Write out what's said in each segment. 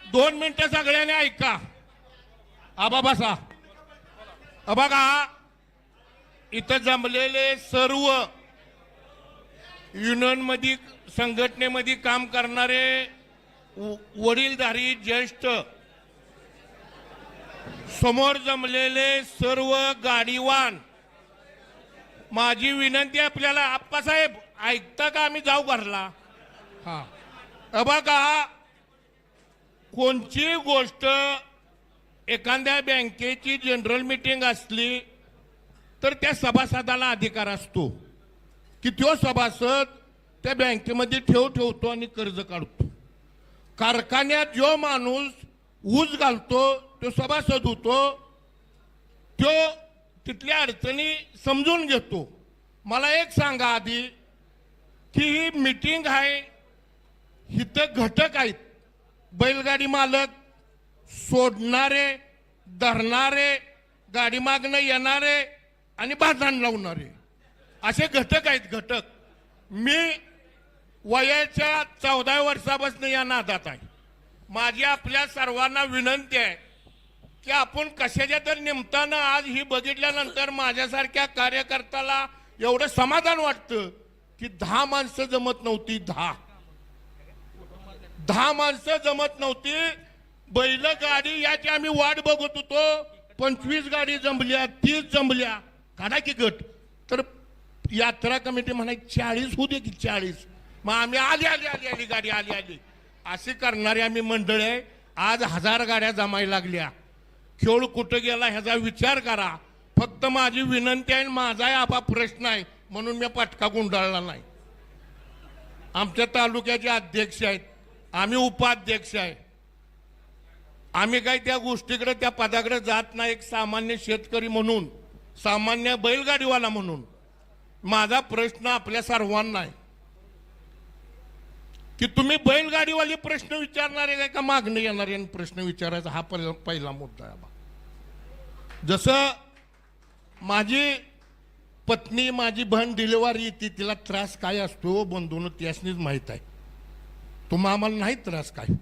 2 मिनिटं सगळ्यांनी ऐका. आबा बसा. बघा, इथं जमलेले सर्व युनियन मध्ये संघटनेमध्ये काम करणारे वडीलधारी ज्येष्ठ, समोर जमलेले सर्व गाडीवान, माझी विनंती आपल्याला, आप्पासाहेब ऐकता का? आम्ही जाऊ घरला. हा बघा, कोणची गोष्ट एखाद्या बँकेची जनरल मीटिंग असली तर त्या सभासदाला अधिकार असतो की तो सभासद त्या बँकेमध्ये ठेवतो आणि कर्ज काढतो. कारखान्यात जो माणूस ऊस घालतो तो सभासद होतो, तो तिथल्या अडचणी समजून घेतो. मला एक सांगा आधी की ही मीटिंग आहे, इथं घटक आहेत, बैलगाडी मालक, सोडणारे, धरणारे, गाडी मागणं येणारे आणि भांडण लावणारे, असे घटक आहेत. घटक मी वयाच्या 14 वर्षापासून या नादात आहे. माझी आपल्या सर्वांना विनंती आहे की आपण कशाच्या तर निमित्तानं आज ही बघितल्यानंतर माझ्यासारख्या कार्यकर्त्याला एवढं समाधान वाटतं की 10 माणसं जमत नव्हती. 10 माणसं जमत नव्हती. बैलगाडी याची आम्ही वाट बघत होतो. 25 गाडी जमल्या, 30 जमल्या, काढा की गट. तर यात्रा कमिटी म्हणायची 40 होऊ दे की 40. मग आम्ही आली गाडी आली अशी करणारी आम्ही मंडळ आहे. आज 1000 गाड्या जमायला लागल्या. खेळ कुठं गेला ह्याचा विचार करा. फक्त माझी विनंती आहे, माझा आबा प्रश्न आहे म्हणून मी पटका गुंडाळला नाही. आमच्या तालुक्याचे अध्यक्ष आहेत, आम्ही उपाध्यक्ष आहे. आम्ही काही त्या गोष्टीकडे त्या पदाकडे जात नाही. एक सामान्य शेतकरी म्हणून, सामान्य बैलगाडीवाला म्हणून माझा प्रश्न आपल्या सर्वांना आहे की तुम्ही बैलगाडीवाले प्रश्न विचारणारे काय का मागणे येणारे प्रश्न विचारायचा, हा पहिला मुद्दा आहे. जसं माझी पत्नी, माझी बहीण डिलिव्हरी येते, तिला त्रास काय असतो बंधून त्यासनीच माहीत आहे. तुम्हा आम्हाला नाही त्रास काय.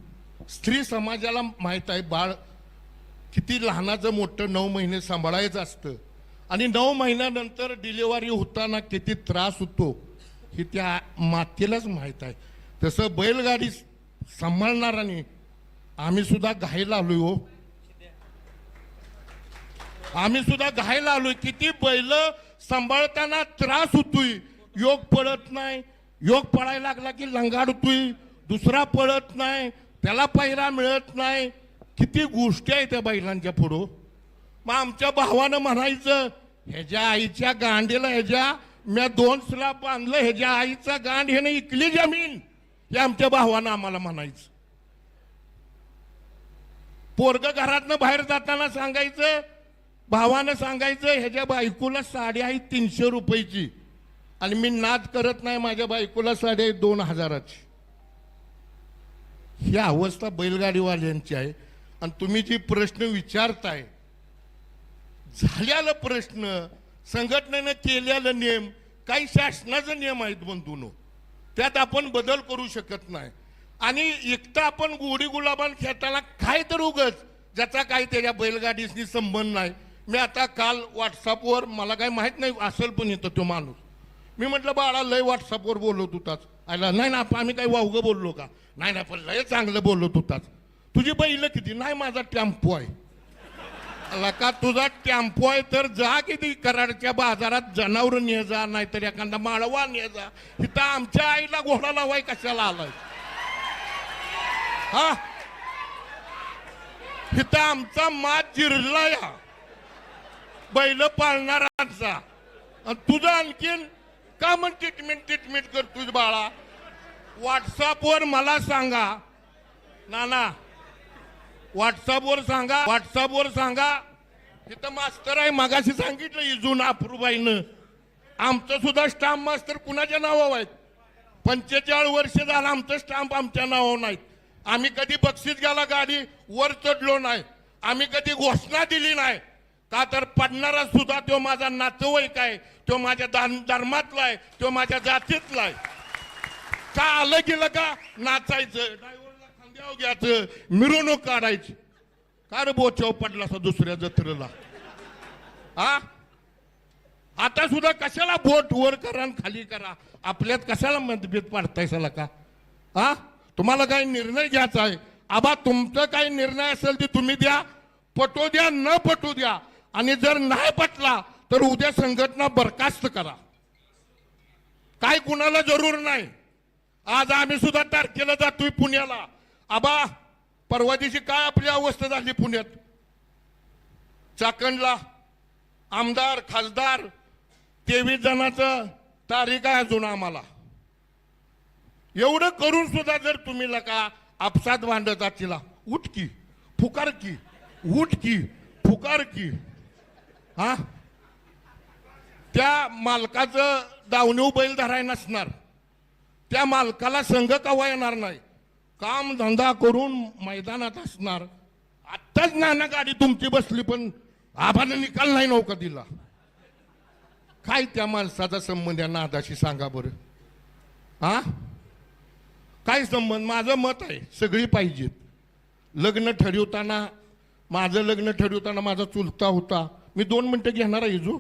स्त्री समाजाला माहीत आहे बाळ किती लहानाचं मोठं 9 महिने सांभाळायचं असतं आणि 9 महिन्यानंतर डिलिव्हरी होताना किती त्रास होतो हे त्या मातेलाच माहीत आहे. तसं बैलगाडी सांभाळणाराने आम्ही सुद्धा घायला आलोय. हो, आम्ही सुद्धा घायला आलोय. किती बैल सांभाळताना त्रास होतोय. योग पळत नाही, योग पळायला लागला की लंगाडतोय, दुसरा पळत नाही, त्याला पायरा मिळत नाही. किती गोष्टी आहेत त्या बैलांच्या पुढं. मग आमच्या भावानं म्हणायचं, ह्याच्या आईच्या गांडीला ह्याच्या मी 2 स्लॅब बांधलं, ह्याच्या आईचा गांड ह्याने इकली जमीन, हे आमच्या भावानं आम्हाला म्हणायचं. पोरग घरातनं बाहेर जाताना सांगायचं, भावानं सांगायचं, ह्याच्या बायकोला साडी आहे 300 रुपयाची आणि मी नाद करत नाही, माझ्या बायकोला साडी आहे 2000ची. ही अवस्था बैलगाडीवाल्यांची आहे. आणि तुम्ही जी प्रश्न विचारताय, झालेला प्रश्न, संघटनेनं केलेला नियम, काही शासनाचे नियम आहेत बंधूनो, त्यात आपण बदल करू शकत नाही. आणि एकटं आपण गोडी गुलाबान खेळताना काय तर उगच ज्याचा काही त्याच्या बैलगाडीशी संबंध नाही. मी आता काल व्हॉट्सअपवर, मला काही माहीत नाही असेल पण येतो तो माणूस, मी म्हटलं बाळा लय व्हॉट्सअपवर बोलत होताच. आला नाही ना आम्ही काही वावगं बोललो का? नाही पण लय चांगलं बोलत होताच. तुझी बैल किती? नाही माझा टेम्पो आहे. का तुझा टेम्पो आहे तर जा किती कराडच्या बाजारात जनावर ने जा, नाहीतर एखादा माळवा ने जा. इथं आमच्या आईला घोडा लावाय कशाला आलाय? हा, इथं आमचा मात जिरला या बैल पाळणारांचा. तुझं आणखीन का मग ट्रीटमेंट करतोय बाळा? व्हॉट्सअपवर मला सांगा नाना, व्हॉट्सअपवर सांगा. इथं मास्तर आहे, मगाशी सांगितलं इजून अप्रूबाईनं. आमचं सुद्धा स्टाम्प मास्तर कुणाच्या नावावर आहेत? 45 वर्ष झालं आमचं स्टाम्प आमच्या नावावर नाहीत. आम्ही कधी बक्षीस घ्यायला गाडी वर चढलो नाही. आम्ही कधी घोषणा दिली नाही. का तर पडणारा सुद्धा तो माझा नातेवाईक आहे, तो माझ्या धर्मातला आहे, तो माझ्या जातीतला आहे. का आलं गेलं का नाचायचं, ड्रायव्हरला खांद्यावर बोच्याव घ्यायचं, मिरवणूक काढायची. का रे बोच्याव पडला असा दुसऱ्या जत्रेला? हा, आता सुद्धा कशाला बोट वर करा आणि खाली करा? आपल्यात कशाला मतभेद पाडताय सला का? हा, तुम्हाला काही निर्णय घ्यायचा आहे आबा, तुमचं काही निर्णय असेल ते तुम्ही द्या, पटू द्या न पटू द्या, आणि जर नाही पटला तर उद्या संघटना बरखास्त करा. काय कुणाला जरूर नाही. आज आम्ही सुद्धा तारखेला जातोय पुण्याला. आबा, परवा दिवशी काय आपली अवस्था झाली पुण्यात? चाकणला आमदार खासदार 23 जणांचं तारीख आहे अजून आम्हाला. एवढं करून सुद्धा जर तुम्ही लका आपसात भांडत आचिला, उठ की फुकार की, उठ की फुकार की. हा, त्या मालकाचं दावणीव बैल धराय नसणार, त्या मालकाला संघ कवा येणार नाही, काम धंदा करून मैदानात असणार. आत्ताच नाना गाडी तुमची बसली पण आबाने निकाल नाही नौका दिला. काय त्या माणसाचा संबंध या नादाशी सांगा बरं? हा, काय संबंध? माझं मत आहे सगळी पाहिजेत. लग्न ठरवताना, माझं लग्न ठरवताना माझा चुलता होता, मी 2 मिनिटं घेणार आहे जो.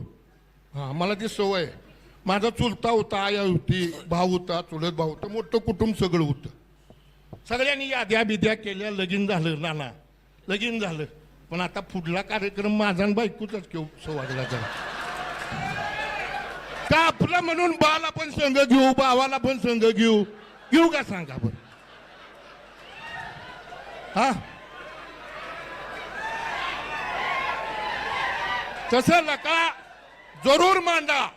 हा, मला ती सवय. माझा चुलता होता, आया होती, भाऊ होता, चुलत भाऊ होता, मोठं कुटुंब सगळं होतं. सगळ्यांनी याद्या बिद्या केल्या, लगीन झालं, नाना लगीन झालं. पण आता पुढला कार्यक्रम माझा आणि बायकोचाच घेऊ सवागला झाला का? आपला म्हणून बाला पण संघ घेऊ, भावाला पण संघ घेऊ, घेऊ का सांगा बरं? हा, तसं नका जरूर मांडा.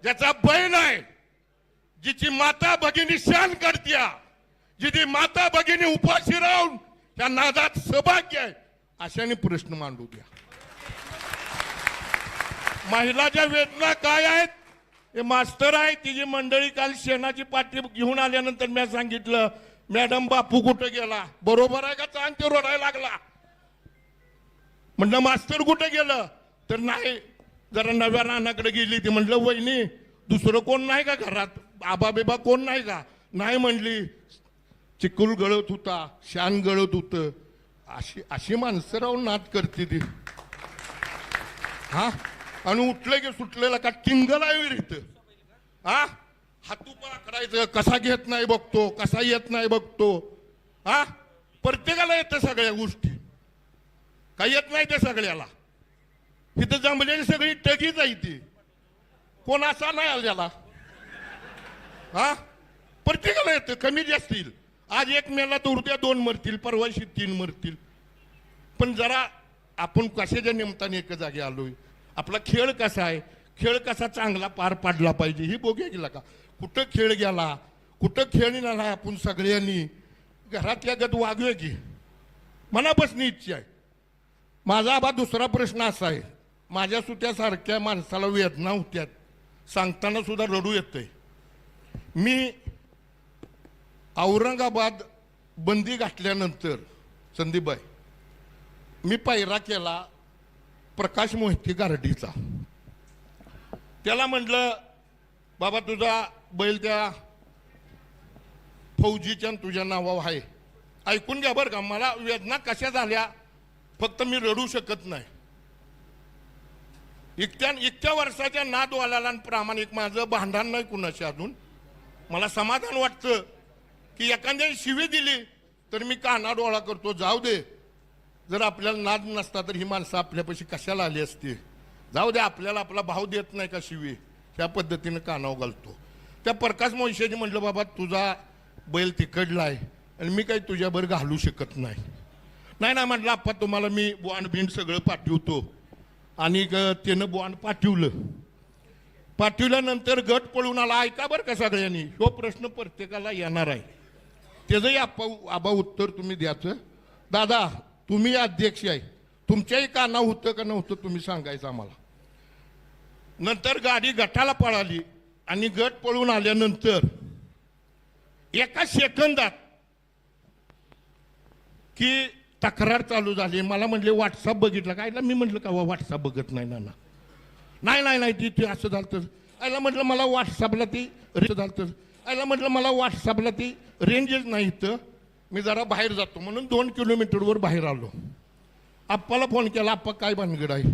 ज्याचा बहीण आहे, जिची माता भगिनी शान करत्या, जिची माता भगिनी उपाशी राहून त्या नादात सहभागी आहे, अशाने प्रश्न मांडू द्या. महिलाच्या वेदना काय आहेत? हे मास्तर आहे, तिची मंडळी काल शेणाची पाठी घेऊन आल्यानंतर मी सांगितलं, मॅडम बापू कुठे गेला? बरोबर आहे का? चांग ते रडायला लागला. म्हणलं मास्तर कुठे गेलं? तर नाही, जरा नव्या रानाकडे गेली. ती म्हणलं वहिनी दुसरं कोण नाही का घरात? आबा बेबा कोण नाही का? नाही म्हणली. चिकुल गळत होता, शान गळत होतं. अशी अशी माणसं राहून नाद करते ती. हा, आणि उठलं की सुटलेला का टिंगल आहे इथं. हा, हातूपा करायचं, कसा घेत नाही बघतो, कसा येत नाही बघतो. हा, प्रत्येकाला येतं सगळ्या गोष्टी, काही येत नाही ते सगळ्याला. इथं जमलेली सगळी टगी जायती, कोण असा नाही आल्याला. हा, प्रत्येकाला येतं, कमी जास्त येईल. आज 1 मेला तर उद्या 2 मरतील, परवाशी 3 मरतील. पण जरा आपण कशाच्या निमित्ताने एका जागी आलोय, आपला खेळ कसा आहे, खेळ कसा चांगला पार पाडला पाहिजे ही बघूया गेला का? कुठं खेळ गेला, कुठं खेळ नाही, आपण सगळ्यांनी घरातल्या गत वागूया की. मनापासून इच्छा आहे. माझा आबा दुसरा प्रश्न असा आहे, माझ्या सुत्यासारख्या माणसाला वेदना होत्यात, सांगताना सुद्धा रडू येतंय. मी औरंगाबाद बंदी घातल्यानंतर संदीपबाई, मी पायरा केला प्रकाश मोहिते गारडीचा. त्याला म्हटलं बाबा तुझा बैल त्या फौजीच्या तुझ्या नावावर आहे, ऐकून घ्या बरं का. मला वेदना कशा झाल्या, फक्त मी रडू शकत नाही. इतक्या वर्षाच्या नादवाल्याला प्रामाणिक माझं भांडण नाही कुणाशी. अजून मला समाधान वाटतं की एखाद्याने शिवी दिली तर मी काना डोळा करतो, जाऊ दे, जर आपल्याला नाद नसता तर ही माणसं आपल्यापाशी कशाला आली असती. जाऊ दे, आपल्याला आपला भाव देत नाही का शिवी, त्या पद्धतीने कानावर घालतो. त्या प्रकाश मोहिशेने म्हटलं बाबा तुझा बैल तिकडला आहे आणि मी काही तुझ्याबरोबर घालू शकत नाही. नाही ना म्हटलं आप्पा, तुम्हाला मी बॉन्ड बिंड सगळं पाठवतो. आणि त्यानं बॉन्ड पाठवल्यानंतर गट पळून आला. ऐका बरं का सगळ्यांनी, हो प्रश्न प्रत्येकाला येणार आहे, त्याचंही आबा उत्तर तुम्ही द्यायचं. दादा तुम्ही अध्यक्ष आहे, तुमच्याही काना होतं का नव्हतं तुम्ही सांगायचं आम्हाला. नंतर गाडी गटाला पळाली आणि गट पळून आल्यानंतर एका सेकंदात की तक्रार चालू झाली. मला म्हणले व्हॉट्सअप बघितलं काय? मी म्हटलं का व्हॉट्सअप बघत नाही ना. नाही ती असं झालं. आयला म्हटलं मला व्हॉट्सअपला ती झालं. आयला म्हटलं मला व्हॉट्सअपला ती रेंजच नाही. तर मी जरा बाहेर जातो म्हणून 2 किलोमीटरवर बाहेर आलो. आप्पाला फोन केला, आप्पा काय भानगड आहे?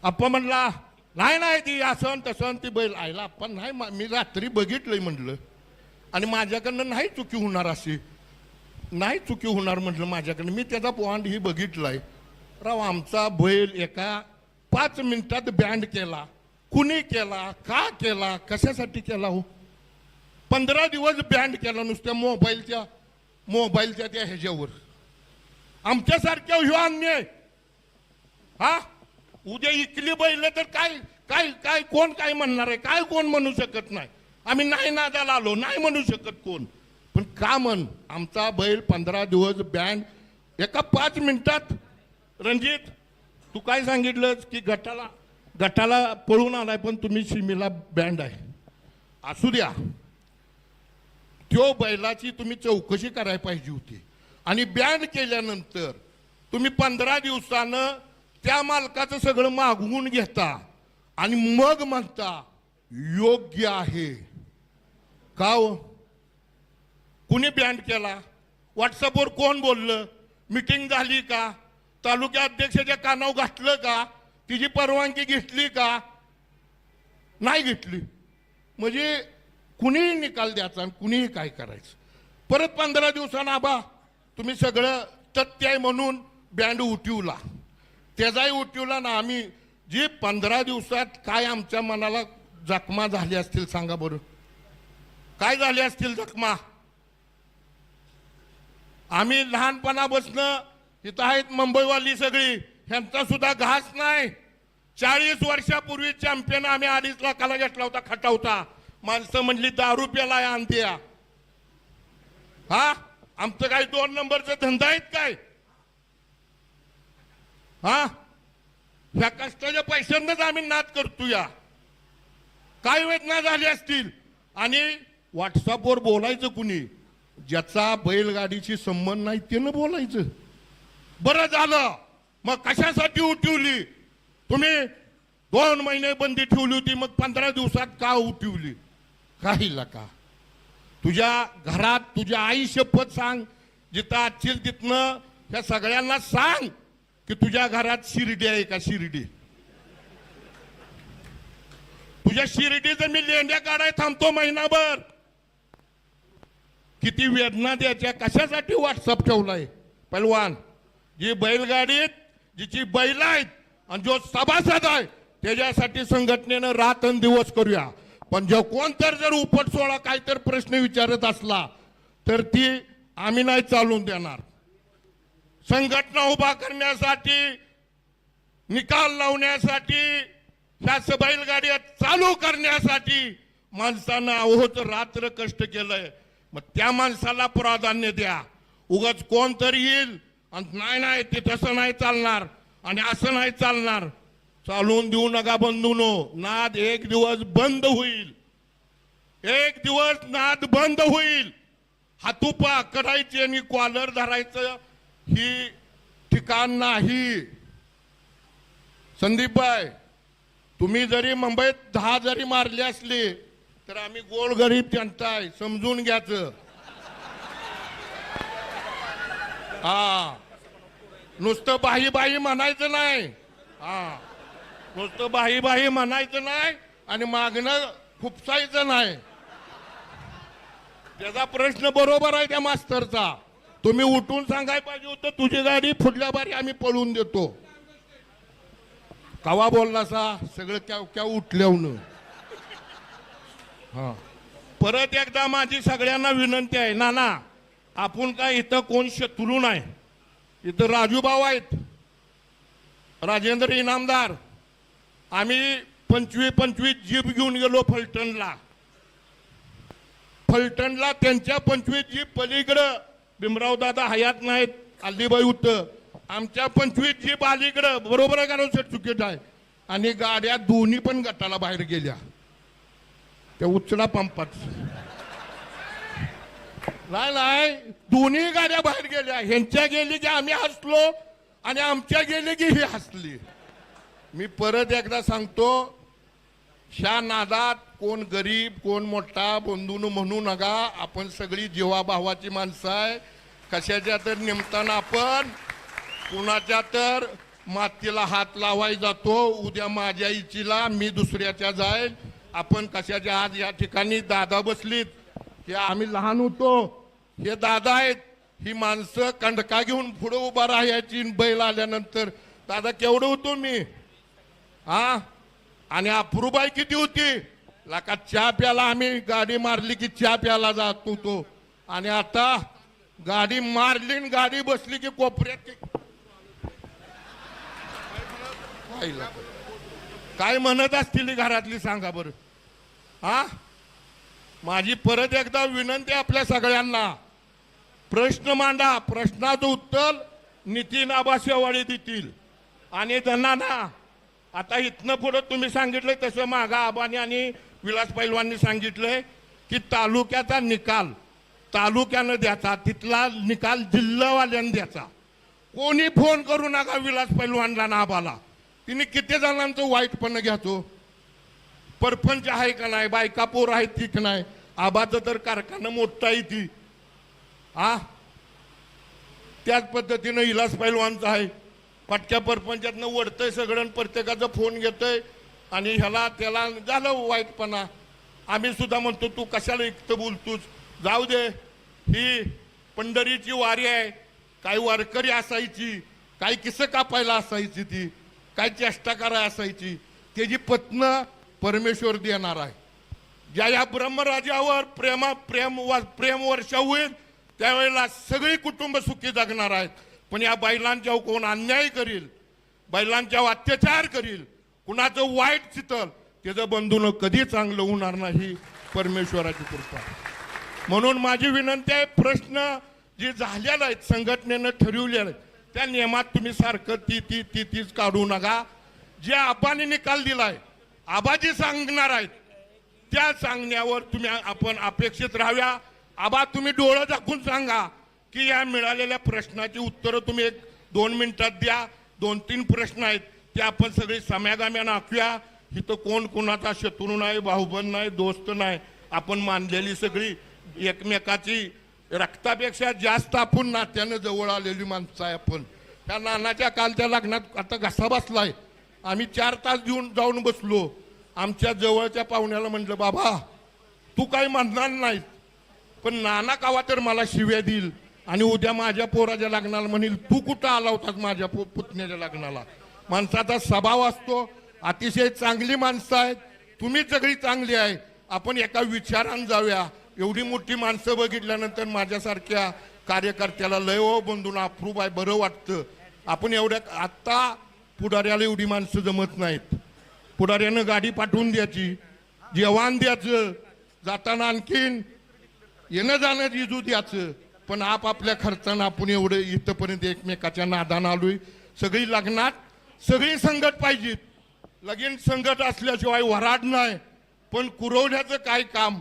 आप्पा म्हणला नाही नाही ती असं तसं ती बैल आयला. आप्पा नाही मी रात्री बघितलंय म्हटलं आणि माझ्याकडनं नाही चुकी होणार, अशी नाही चुकी होणार म्हटलं माझ्याकडनं. मी त्याचा पॉइंट ही बघितलाय. राव आमचा बैल एका 5 मिनिटात बँड केला. कुणी केला, का केला, कशासाठी केला हो? 15 दिवस बँड केला नुसत्या मोबाईलच्या त्या ह्याच्यावर. आमच्यासारख्या ह्यो अन्याय. हा उद्या इकली बैल तर काय काय काय कोण काय म्हणणार आहे? काय कोण म्हणू शकत नाही. आम्ही नाही नादाला आलो नाही म्हणू शकत कोण. पण का म्हण आमचा बैल 15 दिवस बँड एका 5 मिनिटात. रणजित तू काय सांगितलंस की गटाला पळून आलाय पण तुम्ही सीमेला बँड आहे. असू द्या, त्यो बैलाची तुम्ही चौकशी करायला पाहिजे होती. आणि बँड केल्यानंतर तुम्ही 15 दिवसानं त्या मालकाचं सगळं मागवून घेता आणि मग म्हणता योग्य आहे का हो? कुणी बँड केला? व्हॉट्सअपवर कोण बोललं? मीटिंग झाली का? तालुका अध्यक्षाच्या कानावर घातलं का? तिची परवानगी घेतली का? नाही घेतली. म्हणजे कुणीही निकाल द्यायचा आणि कुणीही काय करायचं. परत 15 दिवसांना आबा तुम्ही सगळं तथ्य आहे म्हणून बँड उठवला. त्याचाही उठवला ना. आम्ही जी 15 दिवसात काय आमच्या मनाला जखमा झाल्या असतील सांगा बरं. काय झाले असतील जखमा? आम्ही लहानपणापासनं इथं आहेत मुंबईवाली सगळी, ह्यांचा सुद्धा घास नाही. 40 वर्षापूर्वी चॅम्पियन आम्ही 2.5 लाखाला घेतला होता खटावता. माणसं म्हणली दारू प्याला आणत्या. हा आमचं काही 2 नंबरचा धंदा आहेत काय? हा ह्या कष्टाच्या पैशांनाच आम्ही नाद करतो. या काय वेदना झाली असतील. आणि व्हॉट्सअपवर बोलायचं कुणी? ज्याचा बैलगाडीशी संबंध नाही त्यानं बोलायचं. बरं झालं मग कशासाठी उठवली तुम्ही? 2 महिने बंदी ठेवली होती मग 15 दिवसात का उठवली? काहीला का? तुझ्या घरात तुझ्या आई शपथ सांग, जिथं असशील तिथनं ह्या सगळ्यांना सांग की तुझ्या घरात शिर्डी आहे का? शिर्डी तुझ्या शिर्डीचं मी लेंड्या काढाय थांबतो महिनाभर. किती वेदना द्यायच्या कशासाठी व्हॉट्सअप ठेवलाय? पहिलवान जी बैलगाडीत जिची बैल आहेत आणि जो सभासद आहे त्याच्यासाठी संघटनेनं रात्रंदिवस करूया. पण जो कोण तर जर उपट सोळा काय तर प्रश्न विचारत असला तर ती आम्ही नाही चालून देणार. संघटना उभा करण्यासाठी, निकाल लावण्यासाठी, ह्या बैलगाड्या चालू करण्यासाठी माणसानं अहोत रात्र कष्ट केलंय. मग त्या माणसाला प्राधान्य द्या. उगाच कोण तरी येईल आणि नाही ते तसं नाही चालणार आणि असं नाही चालणार. चालून देऊ नका बंधूनो. नाद एक दिवस बंद होईल. एक दिवस नाद बंद होईल. हातुपा करायची आणि कॉलर धरायचं ही ठिकाण नाही. संदीपबाई तुम्ही जरी मुंबईत 10 जरी मारले असले तर आम्ही गोरगरीब जनता आहे समजून घ्यायचं. हा नुसतं बाही म्हणायचं नाही. हा नुसतं बाही म्हणायचं नाही आणि मागणं खुपसायचं नाही. त्याचा प्रश्न बरोबर आहे त्या मास्तरचा. तुम्ही उठून सांगायला पाहिजे होतं तुझी गाडी फुटल्या बारी आम्ही पळून देतो. कवा बोलला सा सगळं क्या उठल्यावनं. हा परत एकदा माझी सगळ्यांना विनंती आहे. नाना आपण काय इथं कोण शत्रू नाही. इथं राजूभाऊ आहेत, राजेंद्र इनामदार. आम्ही 25 जीप घेऊन गेलो फलटणला. त्यांच्या 25 जीप पलीकडं भीमराव दादा हयात नाहीत, अल्लीबाई होतं. आमच्या 25 जीप अलीकडं. बरोबर आहे का? चुकीचं आहे. आणि गाड्या दोन्ही पण गटाला बाहेर गेल्या त्या उचला पंपात. नाही दोन्ही गाड्या बाहेर गेल्या. ह्यांच्या गेली की आम्ही हसलो आणि आमच्या गेले की ही हसली. मी परत एकदा सांगतो, ह्या नादात कोण गरीब कोण मोठा बंधून म्हणू नका. आपण सगळी जीवाभावाची माणसं आहे. कशाच्या तर निमताना आपण कुणाच्या तर मातीला हात लावाय जातो. उद्या माझ्या इचीला मी दुसऱ्याच्या जाईल. आपण कशाच्या आज या ठिकाणी दादा बसलीत, हे आम्ही लहान होतो, हे दादा आहेत. ही माणसं कंडका घेऊन पुढे उभा राहायची. बैल आल्यानंतर दादा केवढं होतो मी, हा, आणि अप्रूबाई किती होती. लाका चहा प्याला आम्ही गाडी मारली की चहा प्याला जात होतो, आणि आता गाडी मारली आणि गाडी बसली की कोपऱ्यात काय म्हणत असतील घरातली सांगा बरं. हा, माझी परत एकदा विनंती आपल्या सगळ्यांना, प्रश्न मांडा, प्रश्नाचं उत्तर नितीन आबा शेवाळे देतील. आणि त्यांना ना आता इथनं पुढे तुम्ही सांगितलंय तसं मागा आबानी आणि विलास पैलवाननी सांगितलंय की तालुक्याचा निकाल तालुक्यानं द्यायचा, तिथला निकाल जिल्हावाल्यानं द्यायचा. कोणी फोन करू नका विलास पैलवानला ना आबाला. तिने किती जणांचं वाईटपण घ्यायचो. परपंच आहे का नाही, बायका पोर आहेत ती का नाही. आबाचं तर कारखाना मोठा आहे ती, हा, त्याच पद्धतीनं विलास पैलवानचं आहे. पटक्या परपंचातनं वडतंय सगळं, प्रत्येकाचा फोन घेतोय आणि ह्याला त्याला झालं वाईटपणा. आम्ही सुद्धा म्हणतो तू कशाला इतकं बोलतोस, जाऊ दे. ही पंढरीची वारी आहे, काही वारकरी असायची, काही किस्सं कापायला असायची, ती काय चेष्टा करायला असायची. त्याची पत्न परमेश्वर देणार आहे. ज्या या ब्रह्मराजावर प्रेम वर्षा होईल त्यावेळेला सगळी कुटुंब सुखी जगणार आहेत. पण या बैलांच्यावर कोण अन्याय करील, बैलांच्यावर अत्याचार करील, कुणाचं वाईट चितल, त्याचं बंधून कधी चांगलं होणार नाही. परमेश्वराची कृपा. म्हणून माझी विनंती आहे, प्रश्न जे झालेले आहेत संघटनेनं ठरवलेले आहेत त्या नियमात तुम्ही सारखं तीच काढू नका. जे आबाने निकाल दिलाय, आबाजी सांगणार आहेत त्या सांगण्यावर तुम्ही आपण अपेक्षित राहाव्या. आबा तुम्ही डोळं झाकून सांगा की या मिळालेल्या प्रश्नाची उत्तरं तुम्ही 1-2 मिनिटात द्या. 2-3 प्रश्न आहेत ते आपण सगळे सम्यागाम्यानं आखूया. इथं कोण कोणाचा शत्रू नाही, भाऊबंद नाही, दोस्त नाही. आपण मानलेली सगळी एकमेकाची रक्तापेक्षा जास्त आपण नात्यानं जवळ आलेली माणसं आहे. आपण त्या नानाच्या कालच्या लग्नात आता घसा बसलाय. आम्ही 4 तास जाऊन बसलो. आमच्या जवळच्या पाहुण्याला म्हटलं बाबा तू काही म्हणणार नाहीस, पण नाना कावा तर मला शिव्या देईल आणि उद्या माझ्या पोराच्या लग्नाला म्हणेल तू कुठं आला होतास माझ्या पुतण्याच्या लग्नाला. माणसाचा स्वभाव असतो. अतिशय चांगली माणसं आहेत, तुम्ही सगळी चांगली आहे. आपण एका विचारानं जाऊया. एवढी मोठी माणसं बघितल्यानंतर माझ्यासारख्या कार्यकर्त्याला लय हो बंधून अप्रूप आहे, बरं वाटतं. आपण एवढ्या आत्ता पुढाऱ्याला एवढी माणसं जमत नाहीत. पुढाऱ्यानं गाडी पाठवून द्यायची, जेवण द्यायचं, जाताना आणखीन येणं जाणं जिजू द्यायचं. पण आपापल्या खर्चानं आपण एवढं इथंपर्यंत एकमेकाच्या नादानं आलोय. सगळी लग्नात सगळी संगत पाहिजेत. लगीन संगत असल्याशिवाय वराड नाही. पण कुरवण्याचं काय काम,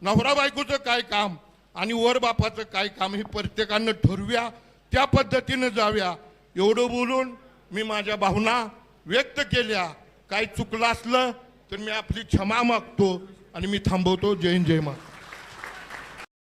नवरा बायकोचं काय काम आणि वर बापाचं काय काम हे प्रत्येकानं ठरवूया, त्या पद्धतीनं जाऊया. एवढं बोलून मी माझ्या भावना व्यक्त केल्या. काही चुकलं असलं तर मी आपली क्षमा मागतो आणि मी थांबवतो. जय हिंद, जय महाराष्ट्र.